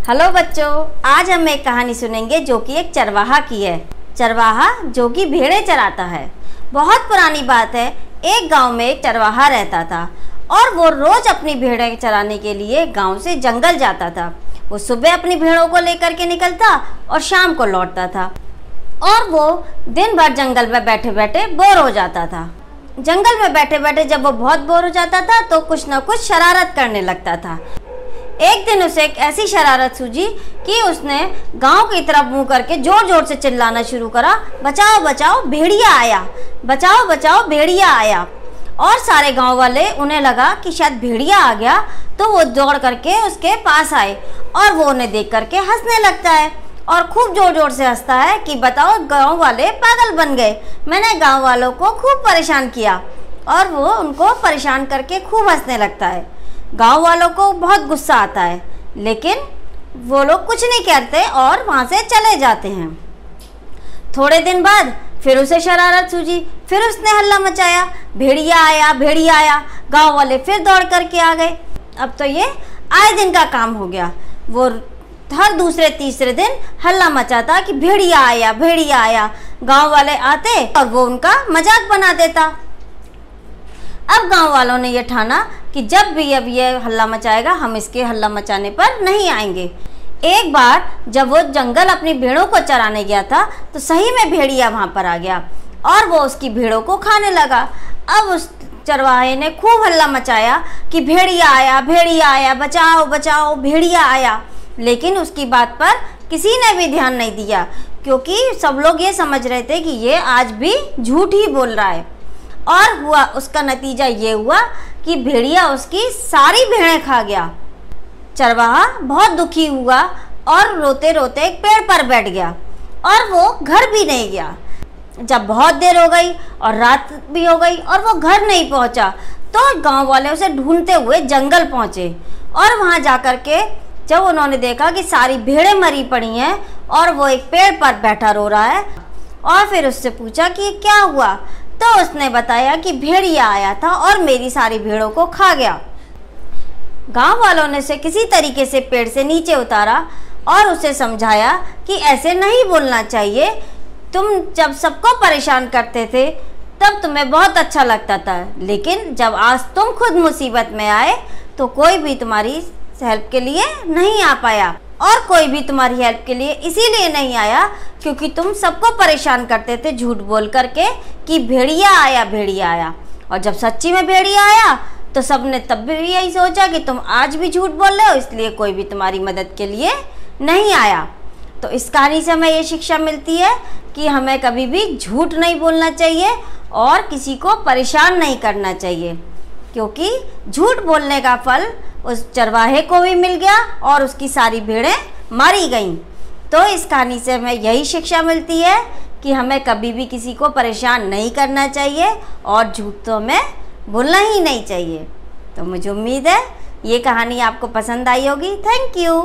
Hello बच्चों, आज हम एक कहानी सुनेंगे जो कि एक चरवाहा की है। चरवाहा जो कि भेड़ें चराता है। बहुत पुरानी बात है। एक गांव में एक चरवाहा रहता था और वो रोज अपनी भेड़ें चराने के लिए गांव से जंगल जाता था। वो सुबह अपनी भेड़ों को लेकर के निकलता और शाम को लौटता था और वो दिन भर जंगल में बैठे बैठे बोर हो जाता था। जंगल में बैठे बैठे जब वो बहुत बोर हो जाता था तो कुछ ना कुछ शरारत करने लगता था। एक दिन उसे एक ऐसी शरारत सूझी कि उसने गांव की तरफ मुंह करके जोर जोर से चिल्लाना शुरू करा, बचाओ बचाओ भेड़िया आया, बचाओ बचाओ भेड़िया आया। और सारे गांव वाले, उन्हें लगा कि शायद भेड़िया आ गया, तो वो दौड़ करके उसके पास आए और वो उन्हें देख करके हंसने लगता है और खूब जोर जोर से हंसता है कि बताओ गांव वाले पागल बन गए, मैंने गांव वालों को खूब परेशान किया। और वो उनको परेशान करके खूब हंसने लगता है। गांव वालों को बहुत गुस्सा आता है, लेकिन वो लोग कुछ नहीं कहते और वहाँ से चले जाते हैं। थोड़े दिन बाद फिर उसे शरारत सूझी, फिर उसने हल्ला मचाया, भेड़िया आया भेड़िया आया। गांव वाले फिर दौड़ करके आ गए। अब तो ये आए दिन का काम हो गया। वो हर दूसरे तीसरे दिन हल्ला मचाता कि भेड़िया आया भेड़िया आया। गांव वाले आते और वो उनका मजाक बना देता। अब गांव वालों ने यह ठाना कि जब भी अब ये हल्ला मचाएगा हम इसके हल्ला मचाने पर नहीं आएंगे। एक बार जब वो जंगल अपनी भेड़ों को चराने गया था तो सही में भेड़िया वहाँ पर आ गया और वो उसकी भेड़ों को खाने लगा। अब उस चरवाहे ने खूब हल्ला मचाया कि भेड़िया आया, बचाओ बचाओ भेड़िया आया। लेकिन उसकी बात पर किसी ने भी ध्यान नहीं दिया, क्योंकि सब लोग ये समझ रहे थे कि ये आज भी झूठ ही बोल रहा है। और हुआ उसका नतीजा ये हुआ कि भेड़िया उसकी सारी भेड़ें खा गया। चरवाहा बहुत दुखी हुआ और रोते रोते एक पेड़ पर बैठ गया और वो घर भी नहीं गया। जब बहुत देर हो गई और रात भी हो गई और वो घर नहीं पहुंचा तो गांव वाले उसे ढूंढते हुए जंगल पहुंचे और वहां जाकर के जब उन्होंने देखा कि सारी भेड़ें मरी पड़ी हैं और वो एक पेड़ पर बैठा रो रहा है और फिर उससे पूछा कि क्या हुआ, तो उसने बताया कि भेड़िया आया था और मेरी सारी भेड़ों को खा गया। गांव वालों ने उसे किसी तरीके से पेड़ से नीचे उतारा और उसे समझाया कि ऐसे नहीं बोलना चाहिए। तुम जब सबको परेशान करते थे तब तुम्हें बहुत अच्छा लगता था, लेकिन जब आज तुम खुद मुसीबत में आए तो कोई भी तुम्हारी हेल्प के लिए नहीं आ पाया। और कोई भी तुम्हारी हेल्प के लिए इसीलिए नहीं आया क्योंकि तुम सबको परेशान करते थे झूठ बोल करके कि भेड़िया आया। और जब सच्ची में भेड़िया आया तो सबने तब भी यही सोचा कि तुम आज भी झूठ बोल रहे हो, इसलिए कोई भी तुम्हारी मदद के लिए नहीं आया। तो इस कहानी से हमें ये शिक्षा मिलती है कि हमें कभी भी झूठ नहीं बोलना चाहिए और किसी को परेशान नहीं करना चाहिए, क्योंकि झूठ बोलने का फल उस चरवाहे को भी मिल गया और उसकी सारी भेड़ें मारी गईं। तो इस कहानी से हमें यही शिक्षा मिलती है कि हमें कभी भी किसी को परेशान नहीं करना चाहिए और झूठ तो हमें बोलना ही नहीं चाहिए। तो मुझे उम्मीद है ये कहानी आपको पसंद आई होगी। Thank you.